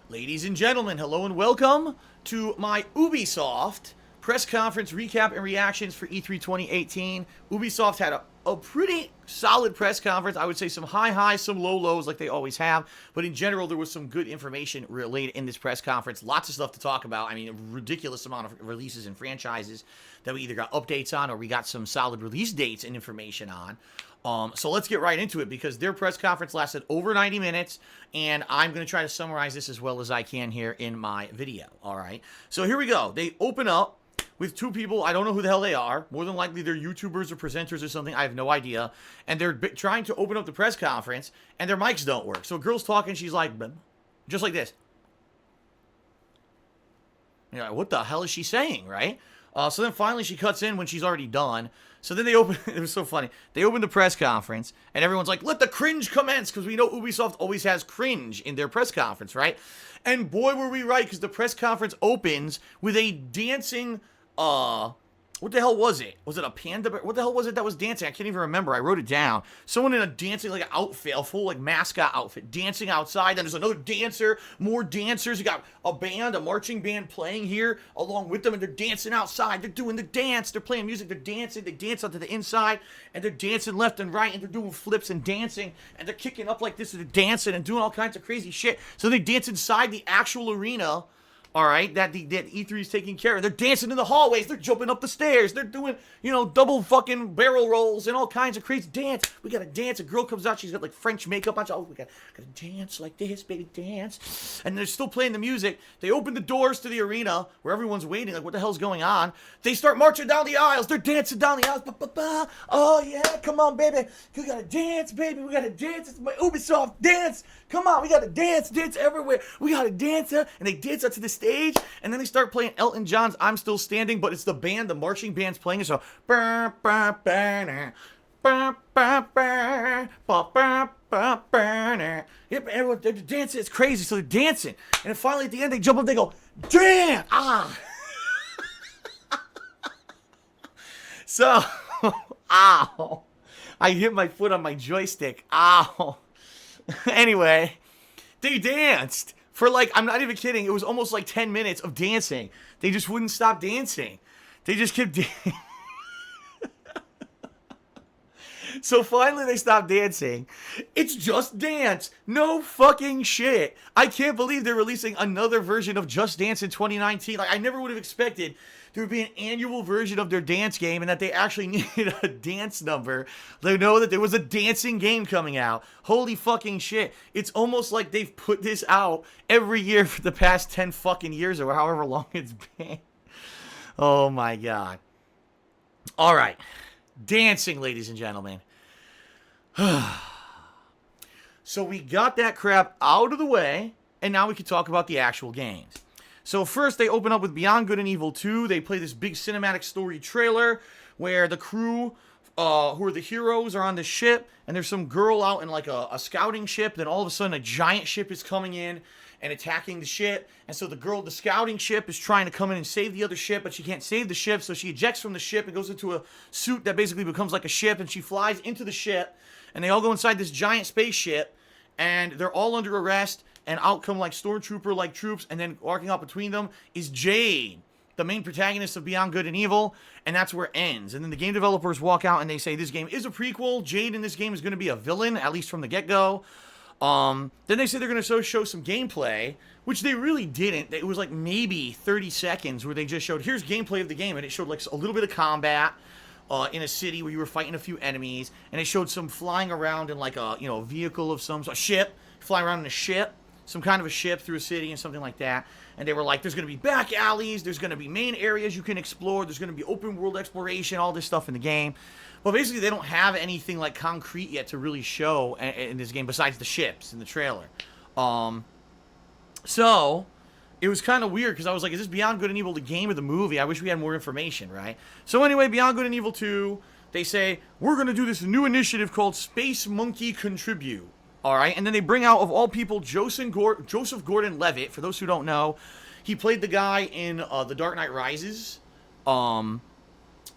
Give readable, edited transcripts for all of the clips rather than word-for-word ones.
Ladies and gentlemen, hello and welcome to my Ubisoft press conference recap and reactions for E3 2018. Ubisoft had a pretty solid press conference. I would say some high highs, some low lows like they always have. But in general, there was some good information relayed in this press conference. Lots of stuff to talk about. I mean, a ridiculous amount of releases and franchises that we either got updates on or we got some solid release dates and information on. So let's get right into it because their press conference lasted over 90 minutes, and I'm going to try to summarize this as well as I can here in my video, all right? So here we go. They open up with two people. I don't know who the hell they are. More than likely, they're YouTubers or presenters or something. I have no idea. And they're trying to open up the press conference, and their mics don't work. So a girl's talking. She's like, just like this. You're like, what the hell is she saying, right? So then finally she cuts in when she's already done. So then they open, it was so funny. They open the press conference and everyone's like, let the cringe commence, because we know Ubisoft always has cringe in their press conference, right? And boy, were we right, because the press conference opens with a dancing, what the hell was it? Was it a panda bear? What the hell was it that was dancing? I can't even remember. I wrote it down. Someone in a dancing, like, outfit, a full, like, mascot outfit, dancing outside. Then there's another dancer, more dancers. You got a band, a marching band playing here along with them, and they're dancing outside. They're doing the dance. They're playing music. They're dancing. They dance onto the inside, and they're dancing left and right, and they're doing flips and dancing, and they're kicking up like this, and they're dancing and doing all kinds of crazy shit. So they dance inside the actual arena, all right, that E3 is taking care of. They're dancing in the hallways. They're jumping up the stairs. They're doing, double fucking barrel rolls and all kinds of crazy dance. We got to dance. A girl comes out. She's got, like, French makeup on. Oh, we got to dance like this, baby, dance. And they're still playing the music. They open the doors to the arena where everyone's waiting. Like, what the hell's going on? They start marching down the aisles. They're dancing down the aisles. Ba-ba-ba. Oh, yeah, come on, baby. We got to dance, baby. We got to dance. It's my Ubisoft dance. Come on, we got to dance everywhere. We got to dance. And they dance up to the stage, and then they start playing Elton John's I'm Still Standing, but it's the band, the marching band's playing it, so yep, everyone, they're dancing, it's crazy, so they're dancing, and then finally at the end, they jump up, they go, dance! So, ow, I hit my foot on my joystick, ow. Anyway, they danced for, like, I'm not even kidding, it was almost like 10 minutes of dancing. They just wouldn't stop dancing. They just kept dancing. So finally they stopped dancing. It's Just Dance. No fucking shit. I can't believe they're releasing another version of Just Dance in 2019. Like, I never would have expected there would be an annual version of their dance game and that they actually needed a dance number. They know that there was a dancing game coming out. Holy fucking shit. It's almost like they've put this out every year for the past 10 fucking years or however long it's been. Oh my god. All right. Dancing, ladies and gentlemen. So we got that crap out of the way, and now we can talk about the actual games. So first, they open up with Beyond Good and Evil 2. They play this big cinematic story trailer where the crew, who are the heroes, are on the ship, and there's some girl out in like a scouting ship. Then all of a sudden, a giant ship is coming in and attacking the ship. And so the scouting ship is trying to come in and save the other ship, but she can't save the ship, so she ejects from the ship and goes into a suit that basically becomes like a ship, and she flies into the ship, and they all go inside this giant spaceship, and they're all under arrest, and out come like stormtrooper-like troops, and then walking out between them is Jade, the main protagonist of Beyond Good and Evil, and that's where it ends. And then the game developers walk out and they say this game is a prequel. Jade in this game is going to be a villain, at least from the get-go. Then they say they're going to show some gameplay, which they really didn't. It was like maybe 30 seconds where they just showed, here's gameplay of the game, and it showed like a little bit of combat in a city where you were fighting a few enemies, and it showed some flying around in like a, a vehicle of some sort, a ship, flying around in a ship, some kind of a ship through a city and something like that. And they were like, there's going to be back alleys, there's going to be main areas you can explore, there's going to be open world exploration, all this stuff in the game. But basically they don't have anything like concrete yet to really show in this game besides the ships in the trailer. So it was kind of weird because I was like, is this Beyond Good and Evil the game or the movie? I wish we had more information, right? So anyway, Beyond Good and Evil 2, they say, we're going to do this new initiative called Space Monkey Contribute. All right, and then they bring out, of all people, Joseph Gordon-Levitt. For those who don't know, he played the guy in The Dark Knight Rises,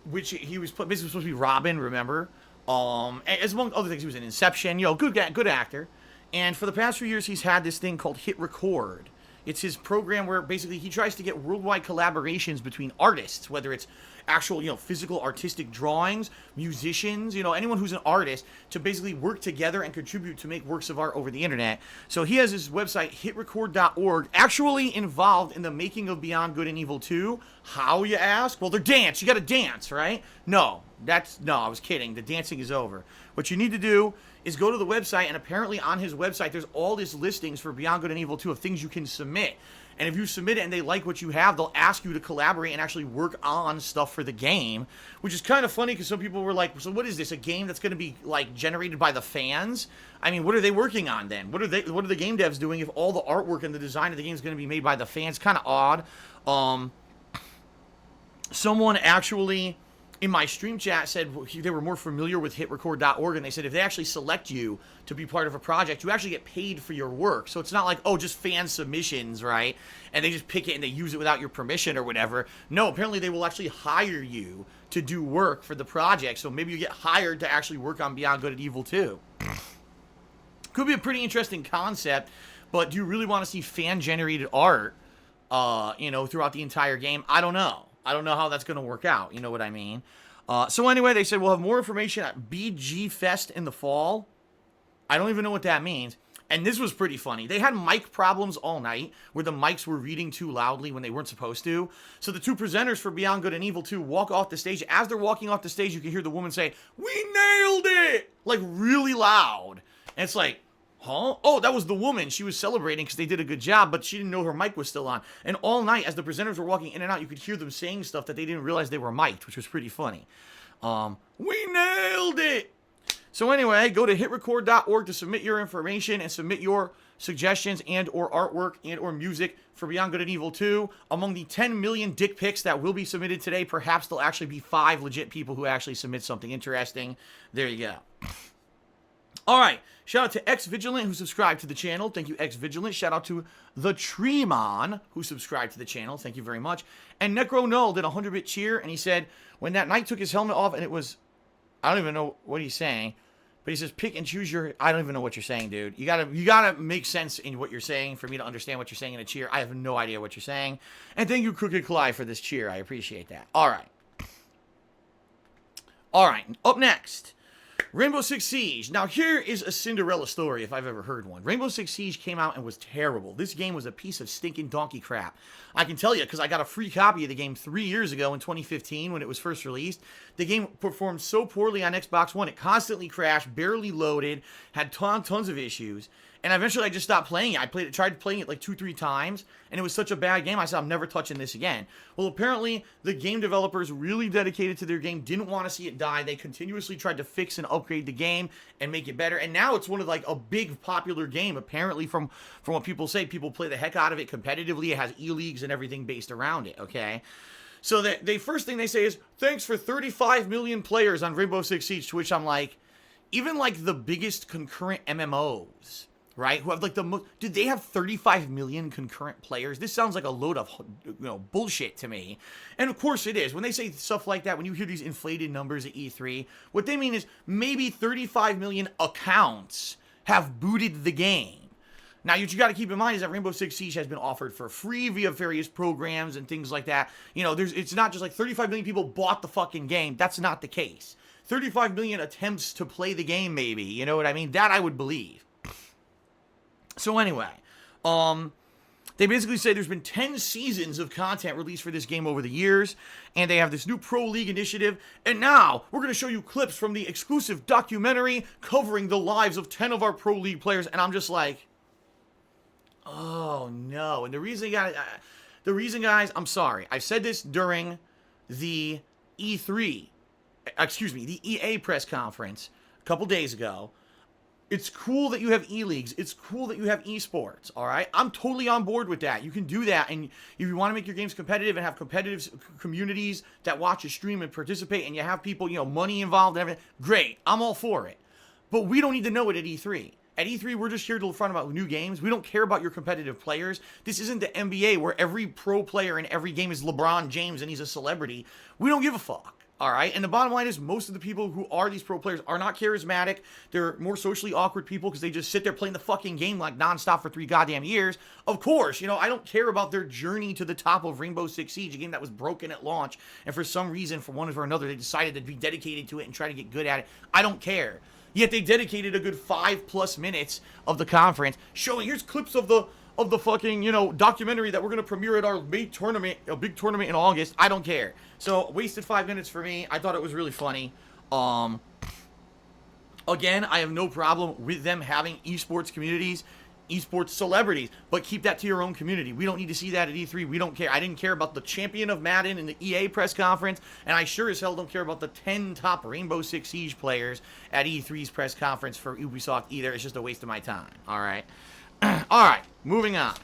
which he was basically supposed to be Robin, remember? As among other things, he was in Inception. Good actor. And for the past few years, he's had this thing called Hit Record. It's his program where basically he tries to get worldwide collaborations between artists, whether it's actual, physical artistic drawings, musicians, anyone who's an artist, to basically work together and contribute to make works of art over the internet. So he has his website, hitrecord.org, actually involved in the making of Beyond Good and Evil 2. How, you ask? Well, they're dance. You gotta dance, right? No, I was kidding. The dancing is over. What you need to do is go to the website, and apparently on his website, there's all these listings for Beyond Good and Evil 2 of things you can submit. And if you submit it and they like what you have, they'll ask you to collaborate and actually work on stuff for the game, which is kind of funny because some people were like, so what is this, a game that's going to be, like, generated by the fans? I mean, what are they working on then? What are the game devs doing if all the artwork and the design of the game is going to be made by the fans? Kind of odd. Someone actually in my stream chat said they were more familiar with hitrecord.org, and they said if they actually select you to be part of a project, you actually get paid for your work. So it's not like, oh, just fan submissions, right? And they just pick it and they use it without your permission or whatever. No, apparently they will actually hire you to do work for the project. So maybe you get hired to actually work on Beyond Good and Evil 2. Could be a pretty interesting concept, but do you really want to see fan-generated art, throughout the entire game? I don't know. I don't know how that's going to work out. You know what I mean? So anyway, they said we'll have more information at BG Fest in the fall. I don't even know what that means. And this was pretty funny. They had mic problems all night where the mics were reading too loudly when they weren't supposed to. So the two presenters for Beyond Good and Evil 2 walk off the stage. As they're walking off the stage, you can hear the woman say, "We nailed it!" Like really loud. And it's like, huh? Oh, that was the woman. She was celebrating because they did a good job, but she didn't know her mic was still on. And all night, as the presenters were walking in and out, you could hear them saying stuff that they didn't realize they were mic'd, which was pretty funny. We nailed it! So anyway, go to hitrecord.org to submit your information and submit your suggestions and or artwork and or music for Beyond Good and Evil 2. Among the 10 million dick pics that will be submitted today, perhaps there'll actually be 5 legit people who actually submit something interesting. There you go. All right, shout out to X Vigilant who subscribed to the channel. Thank you, X Vigilant. Shout out to the Treemon who subscribed to the channel. Thank you very much. And Necro Null did a 100-bit cheer, and he said when that knight took his helmet off, and it was, I don't even know what he's saying, but he says pick and choose your. I don't even know what you're saying, dude. You gotta make sense in what you're saying for me to understand what you're saying in a cheer. I have no idea what you're saying. And thank you, Crooked Clyde, for this cheer. I appreciate that. All right. Up next, Rainbow Six Siege. Now, here is a Cinderella story, if I've ever heard one. Rainbow Six Siege came out and was terrible. This game was a piece of stinking donkey crap. I can tell you, because I got a free copy of the game 3 years ago in 2015 when it was first released. The game performed so poorly on Xbox One, it constantly crashed, barely loaded, had tons of issues. And eventually I just stopped playing it. Tried playing it like 2-3 times, and it was such a bad game, I said, I'm never touching this again. Well, apparently, the game developers really dedicated to their game, didn't want to see it die. They continuously tried to fix and upgrade the game and make it better. And now it's one of like a big popular game. Apparently, from what people say, people play the heck out of it competitively. It has e-leagues and everything based around it, okay? So the first thing they say is, thanks for 35 million players on Rainbow Six Siege, to which I'm like, even like the biggest concurrent MMOs, right? Who have like the most, dude, they have 35 million concurrent players. This sounds like a load of, bullshit to me. And of course it is. When they say stuff like that, when you hear these inflated numbers at E3, what they mean is maybe 35 million accounts have booted the game. Now, what you got to keep in mind is that Rainbow Six Siege has been offered for free via various programs and things like that. It's not just like 35 million people bought the fucking game. That's not the case. 35 million attempts to play the game, maybe. You know what I mean? That I would believe. So anyway, they basically say there's been 10 seasons of content released for this game over the years, and they have this new Pro League initiative, and now we're going to show you clips from the exclusive documentary covering the lives of 10 of our Pro League players, and I'm just like, oh no. And the reason, guys, I'm sorry, I said this during the the EA press conference a couple days ago. It's cool that you have e-leagues. It's cool that you have esports, all right? I'm totally on board with that. You can do that, and if you want to make your games competitive and have competitive communities that watch your stream and participate, and you have people, money involved and everything, great. I'm all for it. But we don't need to know it at E3. At E3, we're just here to learn about new games. We don't care about your competitive players. This isn't the NBA where every pro player in every game is LeBron James and he's a celebrity. We don't give a fuck. All right. And the bottom line is most of the people who are these pro players are not charismatic. They're more socially awkward people because they just sit there playing the fucking game like nonstop for 3 goddamn years. Of course, I don't care about their journey to the top of Rainbow Six Siege, a game that was broken at launch. And for some reason, for one or another, they decided to be dedicated to it and try to get good at it. I don't care. Yet they dedicated a good 5+ minutes of the conference showing, here's clips of the fucking, documentary that we're going to premiere at our big tournament in August. I don't care. So, wasted 5 minutes for me. I thought it was really funny. Again, I have no problem with them having esports communities, esports celebrities, but keep that to your own community. We don't need to see that at E3. We don't care. I didn't care about the champion of Madden in the EA press conference, and I sure as hell don't care about the 10 top Rainbow Six Siege players at E3's press conference for Ubisoft either. It's just a waste of my time. All right. All right, moving on.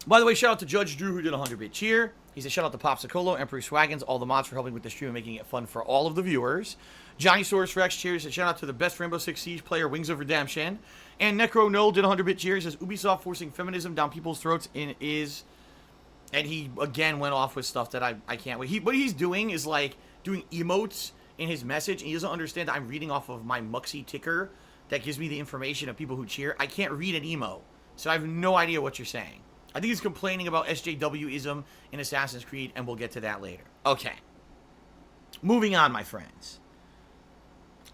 By the way, shout out to Judge Drew who did a 100-bit cheer. He said shout out to Popsicolo, Emperor Swaggins, all the mods for helping with the stream and making it fun for all of the viewers. Johnny Source Rex cheers. Said shout out to the best Rainbow Six Siege player, Wings of Redemption. And Necro Noel did a 100-bit cheer. He says Ubisoft forcing feminism down people's throats is... And he again went off with stuff that I can't wait. What he's doing is like doing emotes in his message, and he doesn't understand that I'm reading off of my Muxy ticker that gives me the information of people who cheer. I can't read an emo, so I have no idea what you're saying. I think he's complaining about SJW-ism in Assassin's Creed, and we'll get to that later. Okay. Moving on, my friends.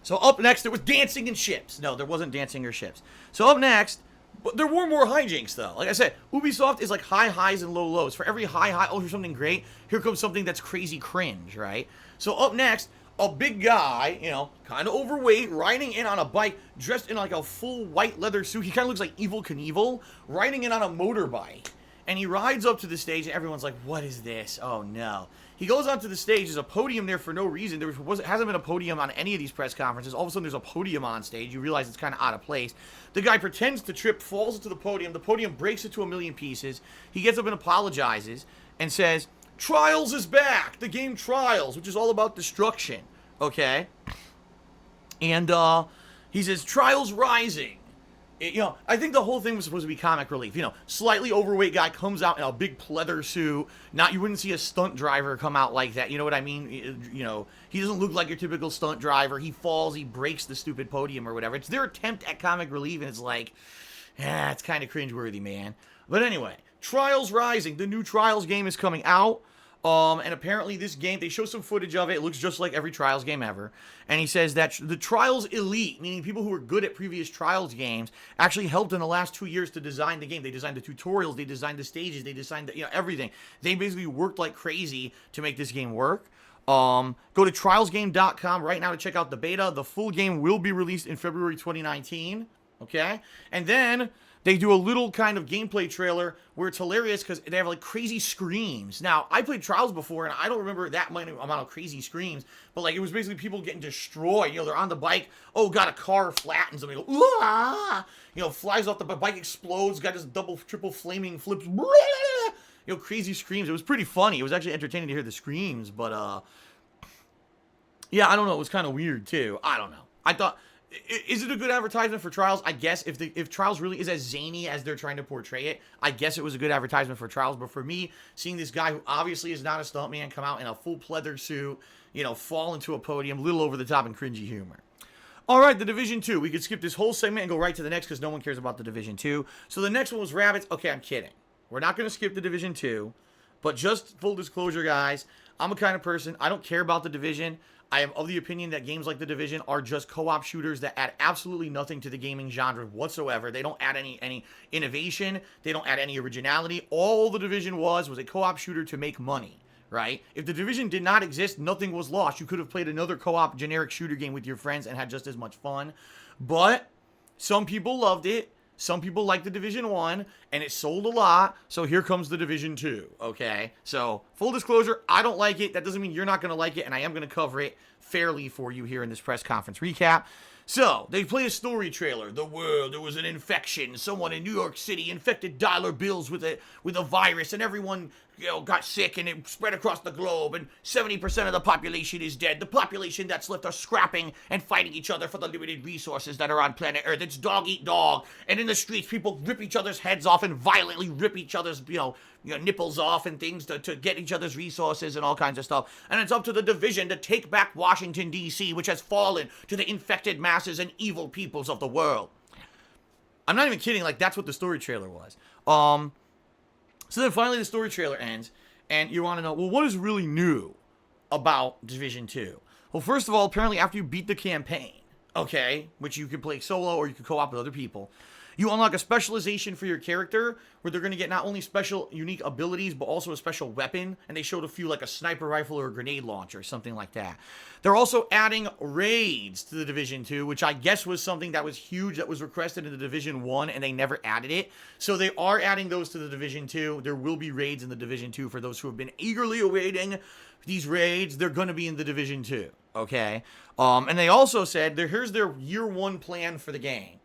So up next, there was dancing and ships. No, there wasn't dancing or ships. So up next, but there were more hijinks, though. Like I said, Ubisoft is like high highs and low lows. For every high, oh, here's something great. Here comes something that's crazy cringe, right? So up next, a big guy, kind of overweight, riding in on a bike, dressed in like a full white leather suit. He kind of looks like Evel Knievel, riding in on a motorbike. And he rides up to the stage, and everyone's like, what is this? Oh, no. He goes onto the stage. There's a podium there for no reason. Hasn't been a podium on any of these press conferences. All of a sudden, there's a podium on stage. You realize it's kind of out of place. The guy pretends to trip, falls into the podium. The podium breaks into a million pieces. He gets up and apologizes and says, Trials is back. The game Trials, which is all about destruction. Okay? And he says, Trials Rising. I think the whole thing was supposed to be comic relief. Slightly overweight guy comes out in a big pleather suit. You wouldn't see a stunt driver come out like that. You know what I mean? He doesn't look like your typical stunt driver. He falls, he breaks the stupid podium or whatever. It's their attempt at comic relief, and it's like, it's kind of cringeworthy, man. But anyway, Trials Rising, the new Trials game is coming out. And apparently this game, they show some footage of it. It looks just like every Trials game ever. And he says that the Trials Elite, meaning people who were good at previous Trials games, actually helped in the last 2 years to design the game. They designed the tutorials, they designed the stages, they designed everything. They basically worked like crazy to make this game work. Go to trialsgame.com right now to check out the beta. The full game will be released in February 2019. Okay? And then they do a little kind of gameplay trailer where it's hilarious because they have like crazy screams. Now, I played Trials before and I don't remember that many amount of crazy screams, but like it was basically people getting destroyed. They're on the bike. Oh, God, a car flattens them. They go, ah! Flies off the bike, explodes, got this double, triple flaming flips. Crazy screams. It was pretty funny. It was actually entertaining to hear the screams, but yeah, I don't know. It was kind of weird too. I don't know. I thought, is it a good advertisement for Trials? I guess if Trials really is as zany as they're trying to portray it, I guess it was a good advertisement for Trials. But for me, seeing this guy who obviously is not a stuntman come out in a full pleather suit, fall into a podium, a little over the top and cringy humor. All right, The Division 2. We could skip this whole segment and go right to the next because no one cares about The Division 2. So the next one was Rabbids. Okay, I'm kidding. We're not going to skip The Division 2. But just full disclosure, guys, I'm a kind of person, I don't care about The Division. I am of the opinion that games like The Division are just co-op shooters that add absolutely nothing to the gaming genre whatsoever. They don't add any innovation. They don't add any originality. All The Division was a co-op shooter to make money, right? If The Division did not exist, nothing was lost. You could have played another co-op generic shooter game with your friends and had just as much fun. But some people loved it. Some people like The Division 1, and it sold a lot, so here comes The Division 2, okay? So, full disclosure, I don't like it. That doesn't mean you're not going to like it, and I am going to cover it fairly for you here in this press conference recap. So, they play a story trailer. The world, there was an infection. Someone in New York City infected dollar bills with a virus, and everyone got sick, and it spread across the globe, and 70% of the population is dead. The population that's left are scrapping and fighting each other for the limited resources that are on planet Earth. It's dog eat dog, and in the streets, people rip each other's heads off and violently rip each other's, nipples off and things to get each other's resources and all kinds of stuff. And it's up to the Division to take back Washington, D.C., which has fallen to the infected masses and evil peoples of the world. I'm not even kidding. Like, that's what the story trailer was. So then finally the story trailer ends, and you want to know, well, what is really new about Division 2? Well, first of all, apparently after you beat the campaign, okay, which you can play solo or you can co-op with other people, you unlock a specialization for your character where they're going to get not only special unique abilities, but also a special weapon. And they showed a few, like a sniper rifle or a grenade launcher or something like that. They're also adding raids to the Division 2, which I guess was something that was huge that was requested in the Division 1, and they never added it. So they are adding those to the Division 2. There will be raids in the Division 2 for those who have been eagerly awaiting these raids. They're going to be in the Division 2, okay? And they also said, here's their year 1 plan for the game.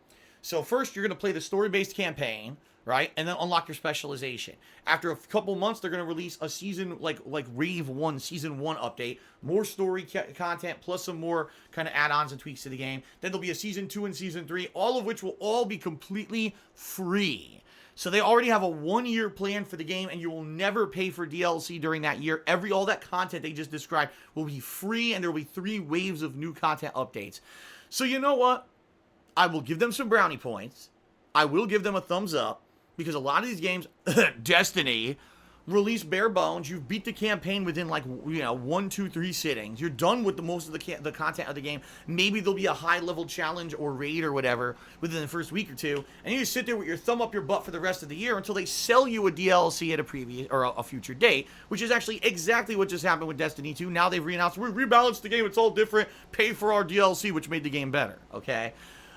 So first, you're going to play the story-based campaign, right? And then unlock your specialization. After a couple months, they're going to release a season, like Rave 1, Season 1 update. More story content, plus some more kind of add-ons and tweaks to the game. Then there'll be a Season 2 and Season 3, all of which will all be completely free. So they already have a 1-year plan for the game, and you will never pay for DLC during that year. All that content they just described will be free, and there will be 3 waves of new content updates. So you know what? I will give them some brownie points. I will give them a thumbs up, because a lot of these games, Destiny, release bare bones. You've beat the campaign within 1, 2, 3 sittings. You're done with most of the content of the game. Maybe there'll be a high-level challenge or raid or whatever within the first week or two, and you just sit there with your thumb up your butt for the rest of the year until they sell you a DLC at a previous or a future date, which is actually exactly what just happened with Destiny 2. Now they've re-announced, we rebalanced the game, it's all different, pay for our DLC, which made the game better, okay?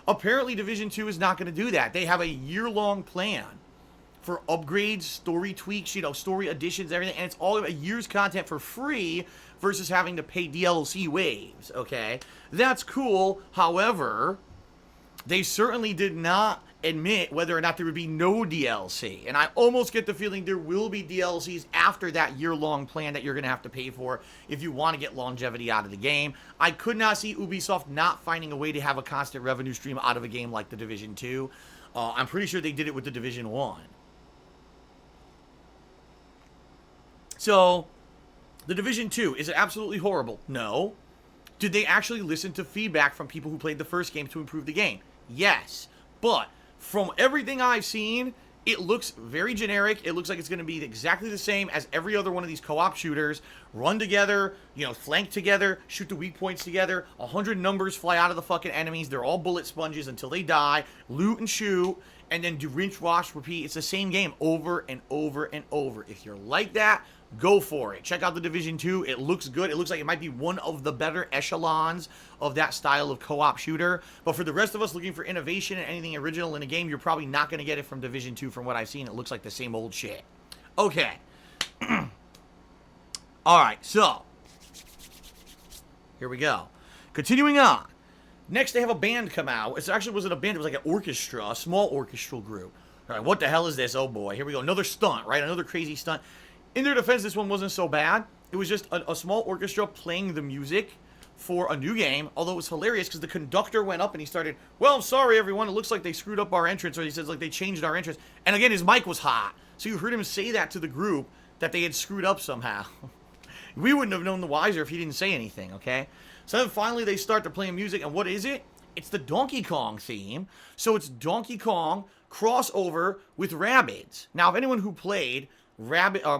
Apparently, Division 2 is not going to do that. They have a year-long plan for upgrades, story tweaks, story additions, everything. And it's all a year's content for free versus having to pay DLC waves, okay? That's cool. However, they certainly did not admit whether or not there would be no DLC. And I almost get the feeling there will be DLCs after that year-long plan that you're going to have to pay for if you want to get longevity out of the game. I could not see Ubisoft not finding a way to have a constant revenue stream out of a game like The Division 2. I'm pretty sure they did it with The Division 1. So, The Division 2, is it absolutely horrible? No. Did they actually listen to feedback from people who played the first game to improve the game? Yes. But from everything I've seen, it looks very generic. It looks like it's going to be exactly the same as every other one of these co-op shooters. Run together, flank together, shoot the weak points together. 100 numbers fly out of the fucking enemies. They're all bullet sponges until they die. Loot and shoot, and then do rinse, wash, repeat. It's the same game over and over and over. If you're like that, go for it. Check out The Division 2. It looks good. It looks like it might be one of the better echelons of that style of co-op shooter. But for the rest of us looking for innovation and anything original in a game, you're probably not going to get it from Division 2 from what I've seen. It looks like the same old shit. Okay. Alright, so. Here we go. Continuing on. Next, they have a band come out. It actually wasn't a band. It was like an orchestra, a small orchestral group. All right, what the hell is this? Oh, boy. Here we go. Another stunt, right? Another crazy stunt. In their defense, this one wasn't so bad. It was just a small orchestra playing the music for a new game, although it was hilarious because the conductor went up and he started, well, I'm sorry, everyone. It looks like they screwed up our entrance, or he says, like, they changed our entrance. And again, his mic was hot. So you heard him say that to the group that they had screwed up somehow. We wouldn't have known the wiser if he didn't say anything, okay? So then finally they start to play music, and what is it? It's the Donkey Kong theme. So it's Donkey Kong crossover with Rabbids. Now, if anyone who played Mario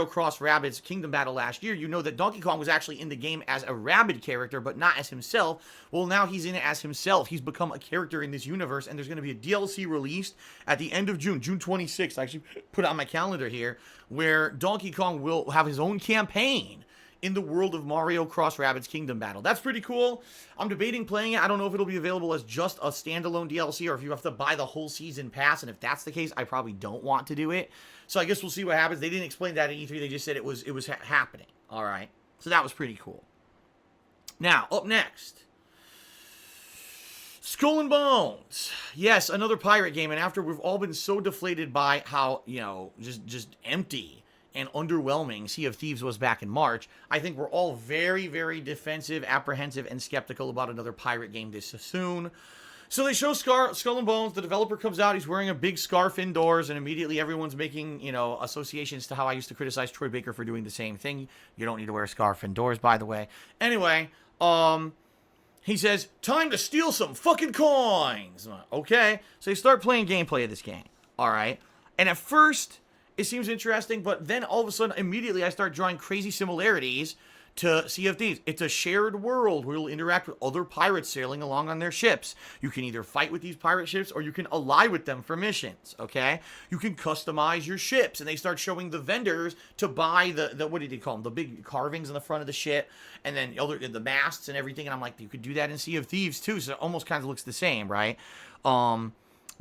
Cross Rabbids Kingdom Battle last year, you know that Donkey Kong was actually in the game as a Rabbid character, but not as himself. Well, now he's in it as himself. He's become a character in this universe, and there's going to be a DLC released at the end of June 26th. I actually put it on my calendar here, where Donkey Kong will have his own campaign in the world of Mario Cross Rabbids Kingdom Battle. That's pretty cool. I'm debating playing it. I don't know if it'll be available as just a standalone DLC or if you have to buy the whole season pass, and if that's the case, I probably don't want to do it. So I guess we'll see what happens. They didn't explain that at E3. They just said it was happening. All right. So that was pretty cool. Now, up next, Skull and Bones. Yes, another pirate game, and after we've all been so deflated by how, just empty and underwhelming Sea of Thieves was back in March, I think we're all very, very defensive, apprehensive, and skeptical about another pirate game this soon. So they show Skull and Bones. The developer comes out. He's wearing a big scarf indoors, and immediately everyone's making, associations to how I used to criticize Troy Baker for doing the same thing. You don't need to wear a scarf indoors, by the way. Anyway, he says, time to steal some fucking coins. Okay, so they start playing gameplay of this game. All right, and at first it seems interesting, but then all of a sudden, immediately I start drawing crazy similarities to Sea of Thieves. It's a shared world where you'll interact with other pirates sailing along on their ships. You can either fight with these pirate ships or you can ally with them for missions, okay? You can customize your ships, and they start showing the vendors to buy the what did they call them? The big carvings on the front of the ship, and then the masts and everything, and I'm like, you could do that in Sea of Thieves too, so it almost kind of looks the same, right?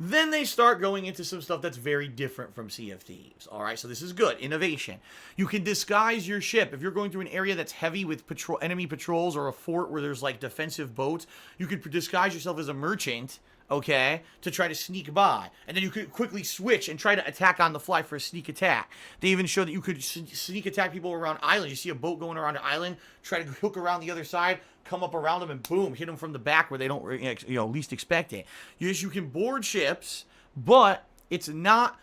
Then they start going into some stuff that's very different from Sea of Thieves. All right, so this is good. Innovation. You can disguise your ship. If you're going through an area that's heavy with enemy patrols or a fort where there's like defensive boats, you could disguise yourself as a merchant, okay, to try to sneak by. And then you could quickly switch and try to attack on the fly for a sneak attack. They even show that you could sneak attack people around islands. You see a boat going around an island, try to hook around the other side, come up around them, and boom, hit them from the back where they don't, least expect it. Yes, you can board ships, but it's not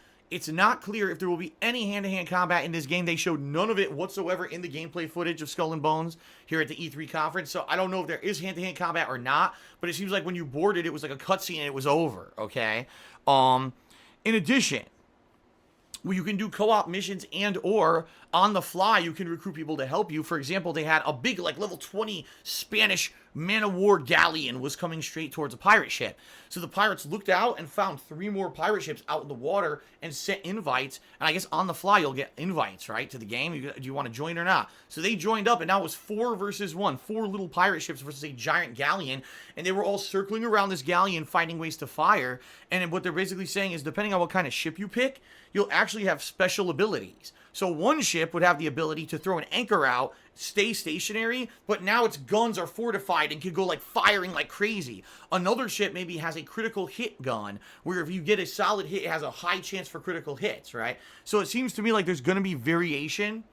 clear if there will be any hand-to-hand combat in this game. They showed none of it whatsoever in the gameplay footage of Skull and Bones here at the E3 conference, so I don't know if there is hand-to-hand combat or not, but it seems like when you boarded, it was like a cutscene and it was over, okay? In addition, you can do co-op missions and or on the fly you can recruit people to help you. For example, they had a big like level 20 Spanish man-of-war galleon was coming straight towards a pirate ship. So the pirates looked out and found 3 more pirate ships out in the water and sent invites. And I guess on the fly you'll get invites, right, to the game. Do you want to join or not? So they joined up, and now it was 4 versus 1. 4 little pirate ships versus a giant galleon. And they were all circling around this galleon finding ways to fire. And what they're basically saying is depending on what kind of ship you pick, you'll actually have special abilities. So one ship would have the ability to throw an anchor out, stay stationary, but now its guns are fortified and can go like firing like crazy. Another ship maybe has a critical hit gun, where if you get a solid hit, it has a high chance for critical hits, right? So it seems to me like there's going to be variation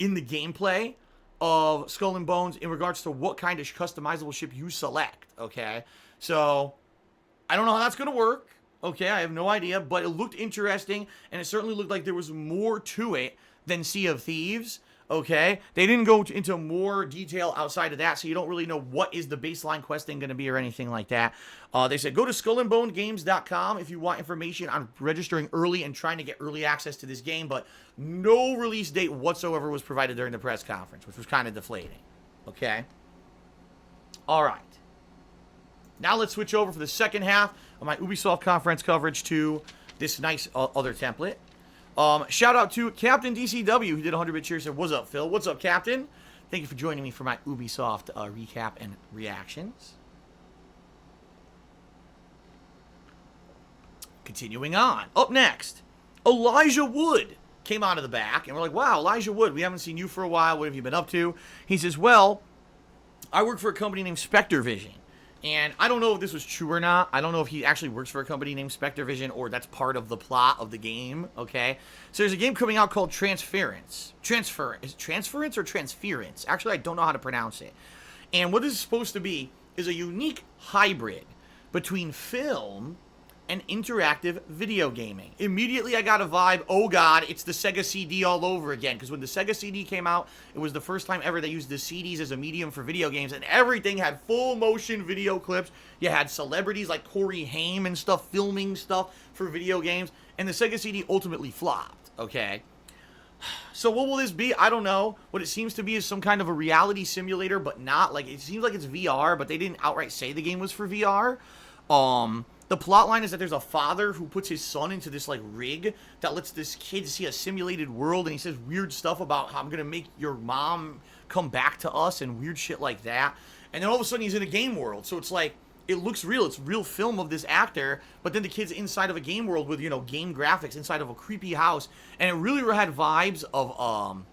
in the gameplay of Skull and Bones in regards to what kind of customizable ship you select, okay? So I don't know how that's going to work. Okay, I have no idea, but it looked interesting, and it certainly looked like there was more to it than Sea of Thieves, okay? They didn't go into more detail outside of that, so you don't really know what is the baseline questing going to be or anything like that. They said, go to skullandbonegames.com if you want information on registering early and trying to get early access to this game, but no release date whatsoever was provided during the press conference, which was kind of deflating, okay? All right. Now let's switch over for the second half of my Ubisoft conference coverage to this nice other template. Shout out to Captain DCW, who did 100-bit cheers. Said, what's up, Phil? What's up, Captain? Thank you for joining me for my Ubisoft recap and reactions. Continuing on. Up next, Elijah Wood came out of the back, and we're like, wow, Elijah Wood, we haven't seen you for a while. What have you been up to? He says, well, I work for a company named Spectre Vision. And I don't know if this was true or not. I don't know if he actually works for a company named Spectre Vision or that's part of the plot of the game, okay? So there's a game coming out called Transference. Is it Transference or Transference? Actually, I don't know how to pronounce it. And what this is supposed to be is a unique hybrid between film and interactive video gaming. Immediately I got a vibe, oh god, it's the Sega CD all over again. Because when the Sega CD came out, it was the first time ever they used the CDs as a medium for video games, and everything had full motion video clips. You had celebrities like Corey Haim and stuff filming stuff for video games, and the Sega CD ultimately flopped, okay? So what will this be? I don't know. What it seems to be is some kind of a reality simulator, but not. Like, it seems like it's VR, but they didn't outright say the game was for VR. The plot line is that there's a father who puts his son into this, like, rig that lets this kid see a simulated world, and he says weird stuff about how I'm going to make your mom come back to us and weird shit like that. And then all of a sudden he's in a game world, so it's like, it looks real. It's real film of this actor, but then the kid's inside of a game world with, game graphics inside of a creepy house, and it really had vibes of,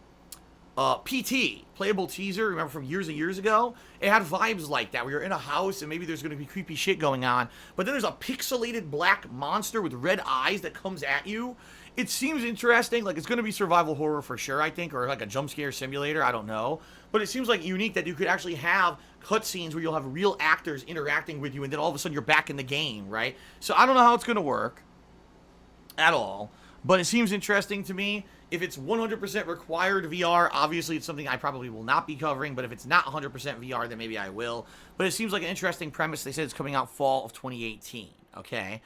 PT, playable teaser, remember from years and years ago? It had vibes like that, where you're in a house and maybe there's going to be creepy shit going on, but then there's a pixelated black monster with red eyes that comes at you. It seems interesting, like it's going to be survival horror for sure, I think, or like a jump scare simulator, I don't know. But it seems like unique that you could actually have cutscenes where you'll have real actors interacting with you, and then all of a sudden you're back in the game, right? So I don't know how it's going to work at all, but it seems interesting to me. If it's 100% required VR, obviously it's something I probably will not be covering, but if it's not 100% VR, then maybe I will. But it seems like an interesting premise. They said it's coming out fall of 2018, okay?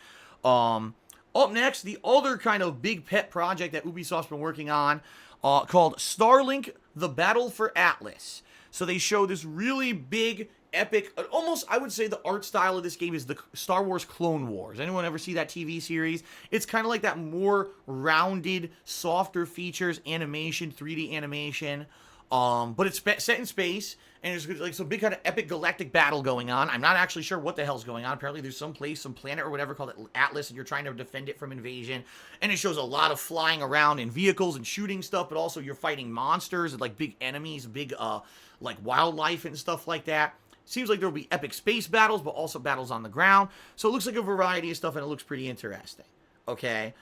Up next, the other kind of big pet project that Ubisoft's been working on, called Starlink, The Battle for Atlas. So they show this really big, epic, almost, I would say the art style of this game is the Star Wars Clone Wars. Anyone ever see that TV series? It's kind of like that more rounded, softer features, animation, 3D animation. But it's set in space, and there's like some big kind of epic galactic battle going on. I'm not actually sure what the hell's going on. Apparently there's some place, some planet or whatever called Atlas, and you're trying to defend it from invasion. And it shows a lot of flying around in vehicles and shooting stuff, but also you're fighting monsters and like big enemies, big like wildlife and stuff like that. Seems like there will be epic space battles, but also battles on the ground. So it looks like a variety of stuff, and it looks pretty interesting. Okay.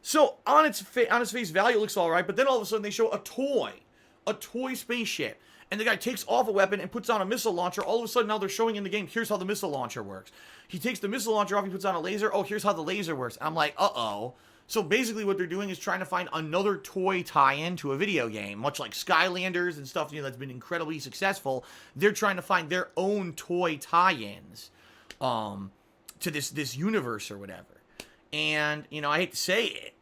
So on its face value, it looks all right, but then all of a sudden they show a toy spaceship, and the guy takes off a weapon and puts on a missile launcher. All of a sudden now they're showing in the game, here's how the missile launcher works. He takes the missile launcher off, he puts on a laser. Oh, here's how the laser works. I'm like, uh-oh. So basically what they're doing is trying to find another toy tie-in to a video game, much like Skylanders and stuff, that's been incredibly successful. They're trying to find their own toy tie-ins to this universe or whatever. And, I hate to say it,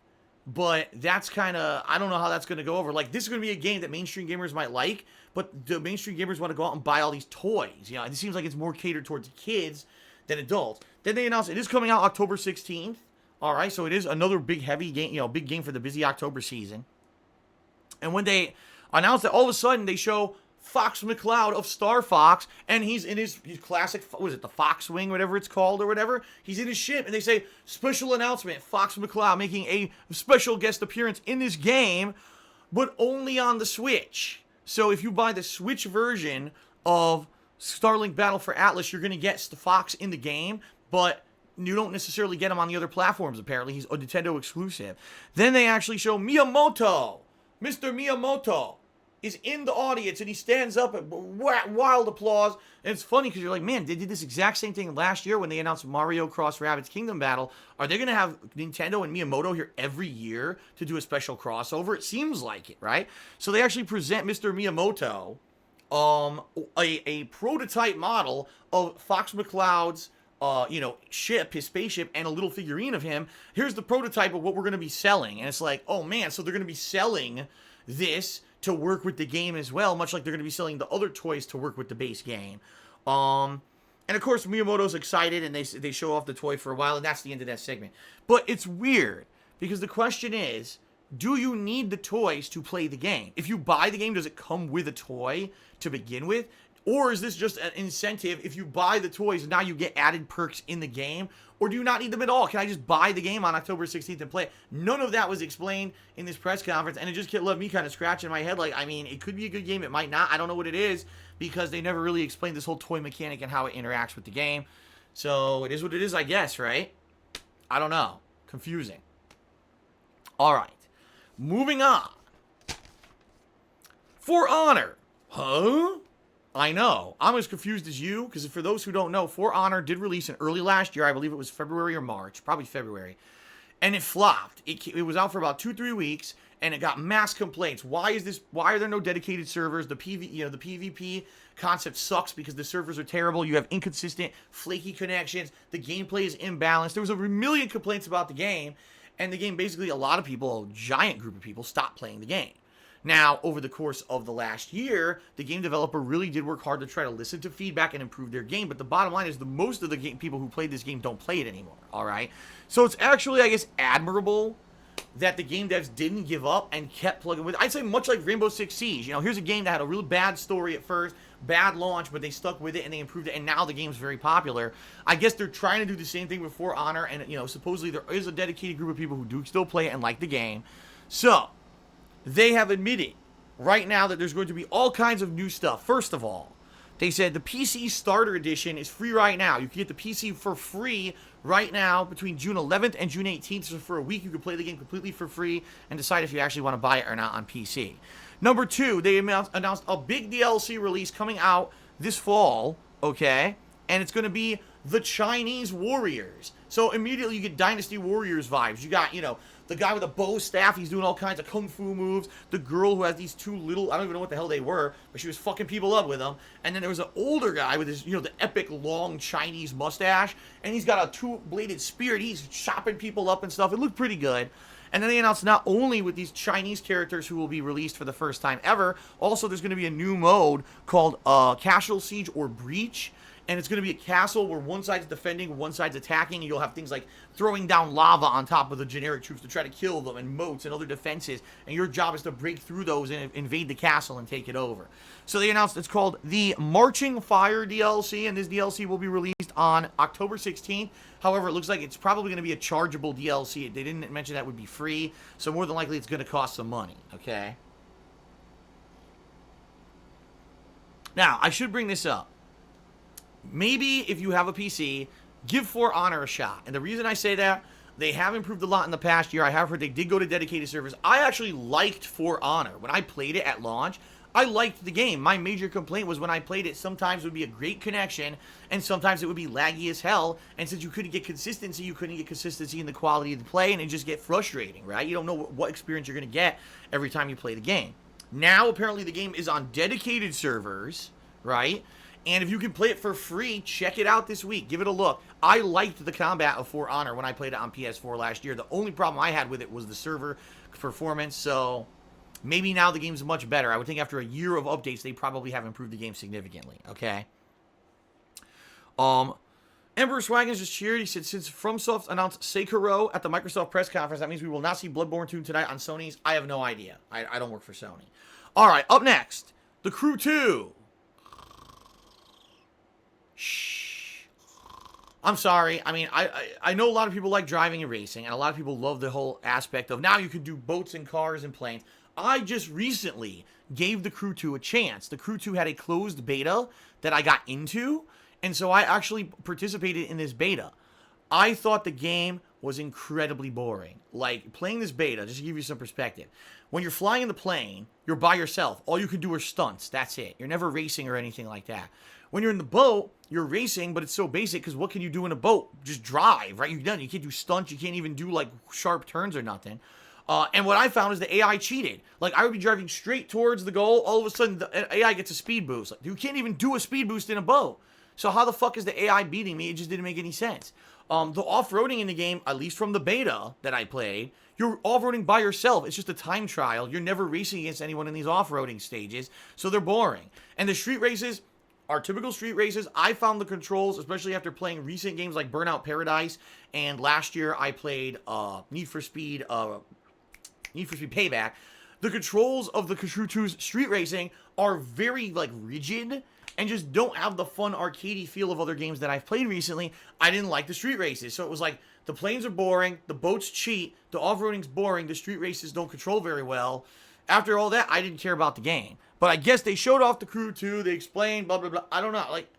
but that's kind of, I don't know how that's going to go over. Like, this is going to be a game that mainstream gamers might like, but the mainstream gamers want to go out and buy all these toys. It seems like it's more catered towards kids than adults. Then they announced it is coming out October 16th. All right, so it is another big, heavy game, big game for the busy October season. And when they announced that, all of a sudden they show Fox McCloud of Star Fox, and he's in his classic, what is it, the Fox Wing, whatever it's called or whatever. He's in his ship, and they say, special announcement, Fox McCloud making a special guest appearance in this game, but only on the Switch. So if you buy the Switch version of Starlink Battle for Atlas, you're going to get the Fox in the game, but you don't necessarily get him on the other platforms, apparently. He's a Nintendo exclusive. Then they actually show Miyamoto. Mr. Miyamoto is in the audience, and he stands up and wild applause. And it's funny because you're like, man, they did this exact same thing last year when they announced Mario Cross Rabbids Kingdom Battle. Are they going to have Nintendo and Miyamoto here every year to do a special crossover? It seems like it, right? So they actually present Mr. Miyamoto a prototype model of Fox McCloud's ship, his spaceship, and a little figurine of him. Here's the prototype of what we're going to be selling. And it's like, oh man, so they're going to be selling this to work with the game as well, much like they're going to be selling the other toys to work with the base game. And of course, Miyamoto's excited, and they show off the toy for a while, and that's the end of that segment. But it's weird, because the question is, do you need the toys to play the game? If you buy the game, does it come with a toy to begin with? Or is this just an incentive? If you buy the toys, now you get added perks in the game? Or do you not need them at all? Can I just buy the game on October 16th and play it? None of that was explained in this press conference, and it just left me kind of scratching my head. Like, I mean, it could be a good game. It might not. I don't know what it is, because they never really explained this whole toy mechanic and how it interacts with the game. So it is what it is, I guess, right? I don't know. Confusing. All right. Moving on. For Honor. Huh? I know. I'm as confused as you, because for those who don't know, For Honor did release in early last year. I believe it was February or March. Probably February. And it flopped. It was out for about 2-3 weeks, and it got mass complaints. Why are there no dedicated servers? The PvP concept sucks because the servers are terrible. You have inconsistent, flaky connections. The gameplay is imbalanced. There was a million complaints about the game, and the game, basically, a lot of people, a giant group of people, stopped playing the game. Now, over the course of the last year, the game developer really did work hard to try to listen to feedback and improve their game, but the bottom line is most of the people who played this game don't play it anymore, alright? So it's actually, I guess, admirable that the game devs didn't give up and kept plugging with it. I'd say much like Rainbow Six Siege. Here's a game that had a really bad story at first, bad launch, but they stuck with it and they improved it, and now the game's very popular. I guess they're trying to do the same thing with For Honor, and, supposedly there is a dedicated group of people who do still play it and like the game. So, they have admitted right now that there's going to be all kinds of new stuff. First of all, They said the PC Starter Edition is free right now. You can get the PC for free right now between June 11th and June 18th. So for a week, you can play the game completely for free and decide if you actually want to buy it or not on PC. Number 2, they announced a big DLC release coming out this fall, okay? And it's going to be the Chinese Warriors. So immediately you get Dynasty Warriors vibes. You got, the guy with a bow staff, he's doing all kinds of kung fu moves. The girl who has these 2 little, I don't even know what the hell they were, but she was fucking people up with them. And then there was an older guy with his, the epic long Chinese mustache. And he's got a 2-bladed spear, and he's chopping people up and stuff. It looked pretty good. And then they announced not only with these Chinese characters who will be released for the first time ever, also there's going to be a new mode called Castle Siege or Breach. And it's going to be a castle where one side's defending, one side's attacking, and you'll have things like throwing down lava on top of the generic troops to try to kill them, and moats and other defenses, and your job is to break through those and invade the castle and take it over. So they announced it's called the Marching Fire DLC, and this DLC will be released on October 16th. However, it looks like it's probably going to be a chargeable DLC. They didn't mention that would be free, so more than likely it's going to cost some money, okay? Now, I should bring this up. Maybe if you have a PC, give For Honor a shot. And the reason I say that, they have improved a lot in the past year. I have heard they did go to dedicated servers. I actually liked For Honor. When I played it at launch, I liked the game. My major complaint was when I played it, sometimes it would be a great connection, and sometimes it would be laggy as hell. And since you couldn't get consistency, you couldn't get consistency in the quality of the play, and it just get frustrating, right? You don't know what experience you're going to get every time you play the game. Now, apparently, the game is on dedicated servers, right? And if you can play it for free, check it out this week. Give it a look. I liked the combat of For Honor when I played it on PS4 last year. The only problem I had with it was the server performance. So maybe now the game's much better. I would think after a year of updates, they probably have improved the game significantly. Okay. Emperor Swaggins just cheered. He said, since FromSoft announced Sekiro at the Microsoft press conference, that means we will not see Bloodborne 2 tonight on Sony's. I have no idea. I don't work for Sony. All right, up next, The Crew 2. Shh. I'm sorry. I mean, I know a lot of people like driving and racing, and a lot of people love the whole aspect of now you can do boats and cars and planes. I just recently gave The Crew 2 a chance. The Crew 2 had a closed beta that I got into, and so I actually participated in this beta. I thought the game was incredibly boring. Like, playing this beta, just to give you some perspective, when you're flying in the plane, you're by yourself. All you can do are stunts. That's it. You're never racing or anything like that. When you're in the boat, you're racing, but it's so basic because what can you do in a boat? Just drive, right? You're done. You can't do stunts. You can't even do, like, sharp turns or nothing. And what I found is the AI cheated. Like, I would be driving straight towards the goal. All of a sudden, the AI gets a speed boost. Like, you can't even do a speed boost in a boat. So how the fuck is the AI beating me? It just didn't make any sense. The off-roading in the game, at least from the beta that I played, you're off-roading by yourself. It's just a time trial. You're never racing against anyone in these off-roading stages, so they're boring. And the street races are typical street races. I found the controls, especially after playing recent games like Burnout Paradise, and last year I played Need for Speed Payback. The controls of the Crew 2's street racing are very, like, rigid and just don't have the fun arcadey feel of other games that I've played recently. I didn't like the street races. So it was like, the planes are boring, the boats cheat, the off-roading's boring, the street races don't control very well. After all that, I didn't care about the game. But I guess they showed off the Crew 2, they explained, blah, blah, blah. I don't know, like,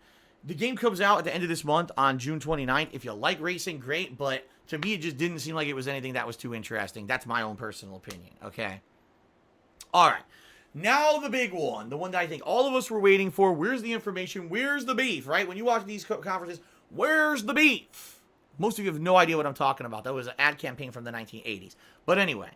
the game comes out at the end of this month on June 29th. If you like racing, great, but to me, it just didn't seem like it was anything that was too interesting. That's my own personal opinion, okay? All right. Now the big one, the one that I think all of us were waiting for. Where's the information? Where's the beef, right? When you watch these conferences, where's the beef? Most of you have no idea what I'm talking about. That was an ad campaign from the 1980s. But anyway,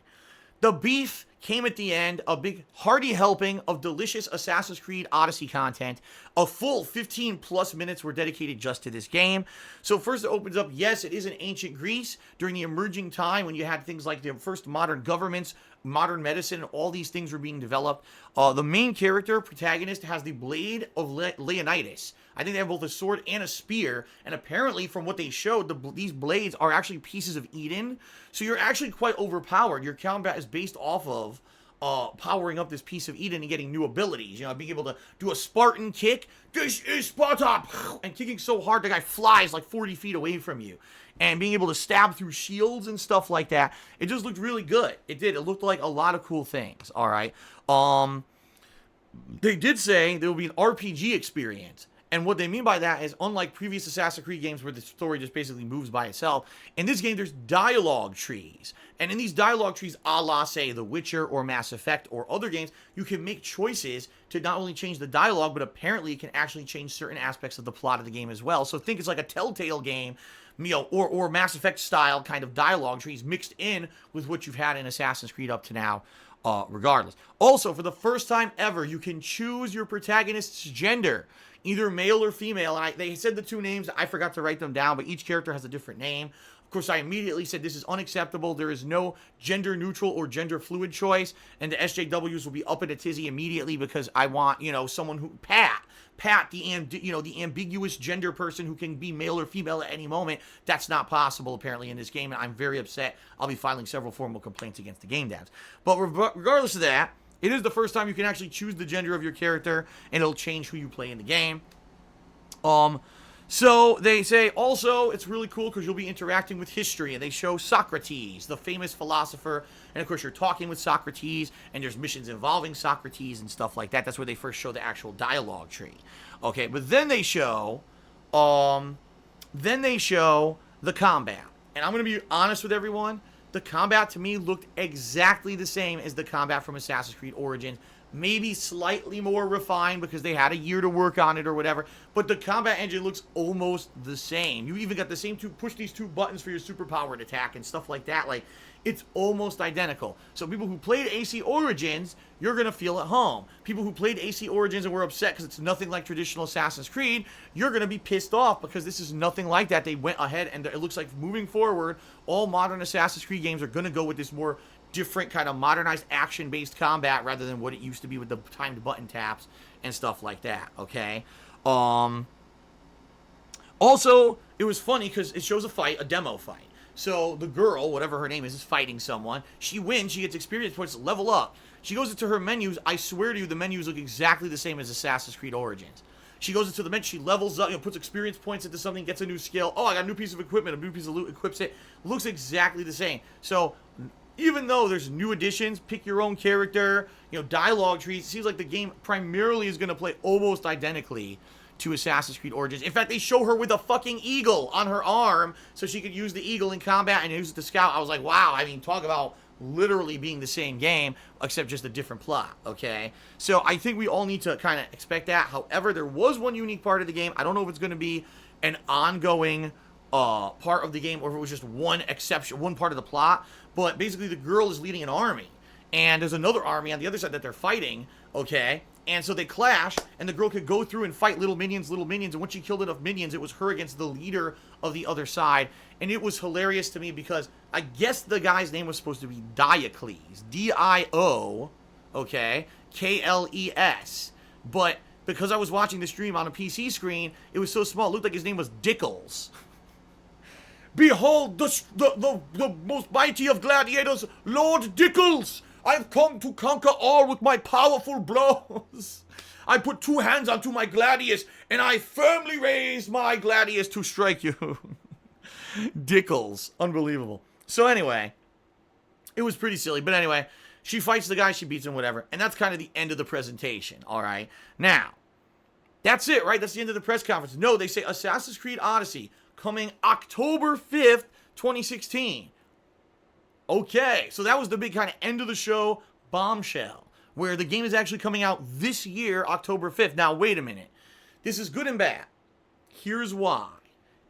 the beef came at the end, a big hearty helping of delicious Assassin's Creed Odyssey content. A full 15 plus minutes were dedicated just to this game. So first it opens up, yes, it is in ancient Greece during the emerging time when you had things like the first modern governments, modern medicine, all these things were being developed. The main character, protagonist, has the Blade of Leonidas. I think they have both a sword and a spear, and apparently from what they showed, these blades are actually pieces of Eden, so you're actually quite overpowered. Your combat is based off of powering up this piece of Eden and getting new abilities. You know, being able to do a Spartan kick. This is Sparta! And kicking so hard the guy flies like 40 feet away from you. And being able to stab through shields and stuff like that. It just looked really good. It looked like a lot of cool things, all right? The main character, protagonist, has the Blade of Leonidas. I think they have both a sword and a spear, and apparently from what they showed, these blades are actually pieces of Eden, so you're actually quite overpowered. Your combat is based off of powering up this piece of Eden and getting new abilities. You know, being able to do a Spartan kick. This is Sparta! And kicking so hard the guy flies like 40 feet away from you. And being able to stab through shields and stuff like that. It just looked really good. It looked like a lot of cool things, all right? They did say there will be an RPG experience. And what they mean by that is, unlike previous Assassin's Creed games where the story just basically moves by itself, in this game there's dialogue trees. And in these dialogue trees, a la, say, The Witcher or Mass Effect or other games, you can make choices to not only change the dialogue, but apparently it can actually change certain aspects of the plot of the game as well. So think it's like a Telltale game, or Mass Effect style kind of dialogue trees mixed in with what you've had in Assassin's Creed up to now. Regardless. Also, for the first time ever, you can choose your protagonist's gender, either male or female. And they said the two names. I forgot to write them down, but each character has a different name. Of course, I immediately said this is unacceptable. There is no gender neutral or gender fluid choice, and the SJWs will be up in a tizzy immediately because I want, someone who Pat, the ambiguous gender person who can be male or female at any moment. That's not possible apparently in this game, and I'm very upset. I'll be filing several formal complaints against the game devs. But regardless of that, it is the first time you can actually choose the gender of your character, and it'll change who you play in the game. So they say also it's really cool because you'll be interacting with history, and they show Socrates, the famous philosopher, and of course you're talking with Socrates, and there's missions involving Socrates and stuff like that. That's where they first show the actual dialogue tree. Okay, but then they show the combat. And I'm going to be honest with everyone, the combat to me looked exactly the same as the combat from Assassin's Creed Origins. Maybe slightly more refined because they had a year to work on it or whatever. But the combat engine looks almost the same. You even got the same push these two buttons for your superpowered attack and stuff like that. Like, it's almost identical. So people who played AC Origins, you're going to feel at home. People who played AC Origins and were upset because it's nothing like traditional Assassin's Creed, you're going to be pissed off because this is nothing like that. They went ahead and it looks like moving forward, all modern Assassin's Creed games are going to go with this more different kind of modernized action-based combat rather than what it used to be with the timed button taps and stuff like that, okay? Also, it was funny because it shows a demo fight. So the girl, whatever her name is fighting someone. She wins, she gets experience points, level up. She goes into her menus. I swear to you, the menus look exactly the same as Assassin's Creed Origins. She goes into the menu, she levels up, puts experience points into something, gets a new skill. Oh, I got a new piece of equipment, a new piece of loot, equips it. Looks exactly the same. So even though there's new additions, pick your own character, dialogue trees, it seems like the game primarily is going to play almost identically to Assassin's Creed Origins. In fact, they show her with a fucking eagle on her arm so she could use the eagle in combat and use it to scout. I was like, wow, talk about literally being the same game, except just a different plot, okay? So I think we all need to kind of expect that. However, there was one unique part of the game. I don't know if it's going to be an ongoing part of the game or if it was just one part of the plot, but basically the girl is leading an army, and there's another army on the other side that they're fighting, okay? And so they clash, and the girl could go through and fight little minions, and once she killed enough minions, it was her against the leader of the other side. And it was hilarious to me because I guess the guy's name was supposed to be Diocles, D-I-O, okay, K-L-E-S. But because I was watching the stream on a PC screen, it was so small, it looked like his name was Dickles. Behold, the most mighty of gladiators, Lord Dickles! I've come to conquer all with my powerful blows. I put two hands onto my gladius, and I firmly raise my gladius to strike you. Dickles. Unbelievable. So anyway, it was pretty silly. But anyway, she fights the guy, she beats him, whatever. And that's kind of the end of the presentation, all right? Now, that's it, right? That's the end of the press conference. No, they say Assassin's Creed Odyssey coming October 5th, 2016. Okay, so that was the big kind of end of the show bombshell, where the game is actually coming out this year, October 5th. Now, wait a minute. This is good and bad. Here's why.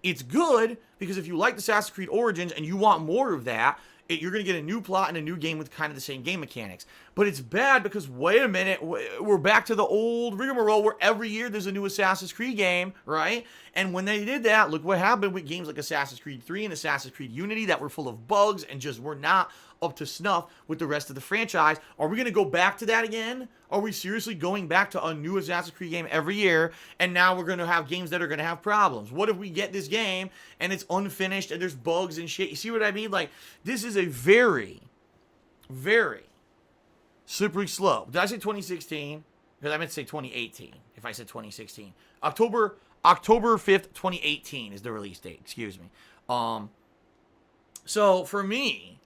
It's good because if you like Assassin's Creed Origins and you want more of that, you're going to get a new plot and a new game with kind of the same game mechanics. But it's bad because, wait a minute, we're back to the old rigmarole where every year there's a new Assassin's Creed game, right? And when they did that, look what happened with games like Assassin's Creed 3 and Assassin's Creed Unity that were full of bugs and just were not up to snuff with the rest of the franchise. Are we going to go back to that again? Are we seriously going back to a new Assassin's Creed game every year, and now we're going to have games that are going to have problems? What if we get this game and it's unfinished and there's bugs and shit? You see what I mean? Like, this is a very, very slippery slope. Did I say 2016? Because I meant to say 2018 if I said 2016. October 5th, 2018 is the release date. Excuse me. So for me,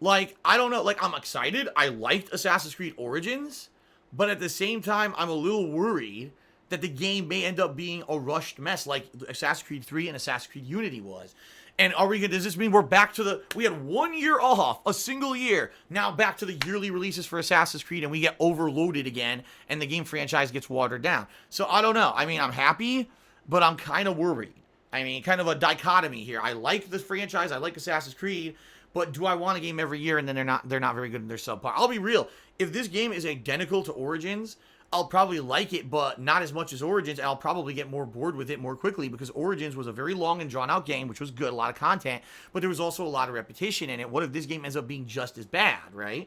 like, I don't know, like, I'm excited. I liked Assassin's Creed Origins, But at the same time, I'm a little worried that the game may end up being a rushed mess like Assassin's Creed 3 and Assassin's Creed Unity was. And does this mean we're back to we had 1 year off, a single year, now back to the yearly releases for Assassin's Creed, and we get overloaded again, and the game franchise gets watered down. So I don't know. I mean, I'm happy, but I'm kind of worried. I mean, kind of a dichotomy here. I like this franchise, I like Assassin's Creed, but do I want a game every year and then they're not very good and they're subpar? I'll be real. If this game is identical to Origins, I'll probably like it, but not as much as Origins, and I'll probably get more bored with it more quickly because Origins was a very long and drawn-out game, which was good, a lot of content, but there was also a lot of repetition in it. What if this game ends up being just as bad, right?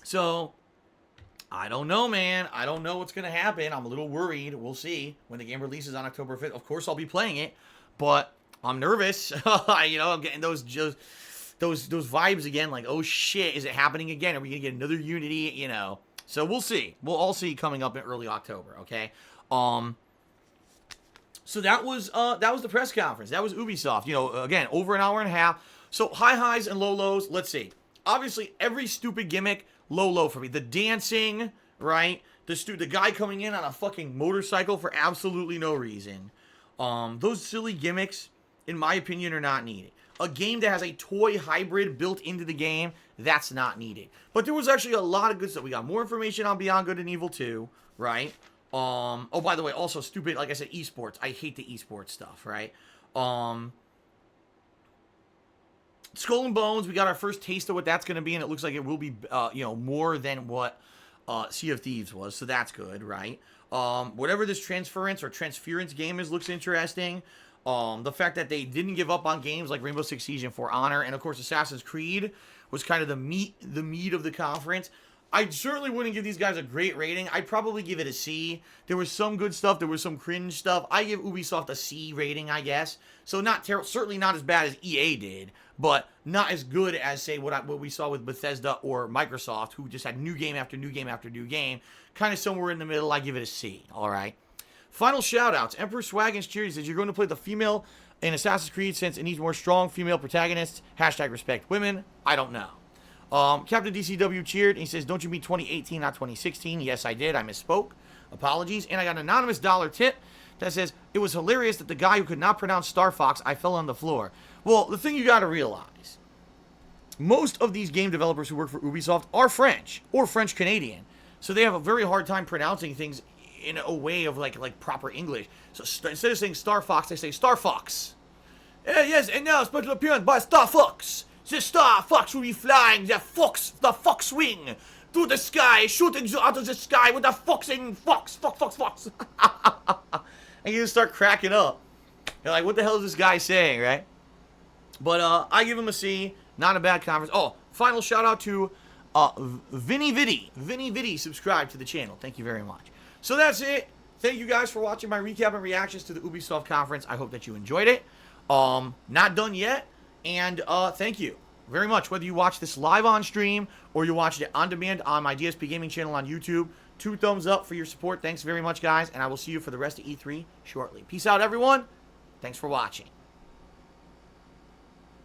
So, I don't know, man. I don't know what's going to happen. I'm a little worried. We'll see when the game releases on October 5th. Of course, I'll be playing it, but I'm nervous. I'm getting those vibes again, like, oh shit, is it happening again? Are we gonna get another Unity? So we'll see. We'll all see coming up in early October. Okay. So that was the press conference. That was Ubisoft. Again, over an hour and a half. So high highs and low lows. Let's see. Obviously, every stupid gimmick, low for me. The dancing, right? The guy coming in on a fucking motorcycle for absolutely no reason. Those silly gimmicks, in my opinion, are not needed. A game that has a toy hybrid built into the game, that's not needed. But there was actually a lot of good stuff. We got more information on Beyond Good and Evil 2, right? Oh, by the way, also stupid, like I said, esports. I hate the esports stuff, right? Skull and Bones, we got our first taste of what that's going to be, and it looks like it will be, more than what Sea of Thieves was, so that's good, right? Whatever this Transference game is looks interesting. The fact that they didn't give up on games like Rainbow Six Siege and For Honor, and of course Assassin's Creed was kind of the meat of the conference. I certainly wouldn't give these guys a great rating. I'd probably give it a C. There was some good stuff. There was some cringe stuff. I give Ubisoft a C rating, I guess. So not terrible. Certainly not as bad as EA did, but not as good as, say, what we saw with Bethesda or Microsoft, who just had new game after new game after new game. Kind of somewhere in the middle. I give it a C. All right. Final shout-outs. Emperor Swag and Cheery says, you're going to play the female in Assassin's Creed since it needs more strong female protagonists. # respect women. I don't know. Captain DCW cheered, and he says, don't you mean 2018, not 2016? Yes, I did. I misspoke. Apologies. And I got an anonymous dollar tip that says, it was hilarious that the guy who could not pronounce Star Fox, I fell on the floor. Well, the thing you got to realize, most of these game developers who work for Ubisoft are French or French-Canadian. So they have a very hard time pronouncing things in a way of like proper English. So instead of saying Star Fox, they say Star Fox. Yes, and now special appearance by Star Fox. The Star Fox will be flying the fox wing through the sky, shooting out of the sky with the foxing fox. And you just start cracking up. You're like, what the hell is this guy saying, right? But I give him a C. Not a bad conference. Oh, final shout out to Vinny Vitti subscribed to the channel. Thank you very much. So that's it. Thank you guys for watching my recap and reactions to the Ubisoft conference. I hope that you enjoyed it. Not done yet. And thank you very much. Whether you watch this live on stream or you watched it on demand on my DSPGaming channel on YouTube, 2 thumbs up for your support. Thanks very much, guys. And I will see you for the rest of E3 shortly. Peace out, everyone. Thanks for watching.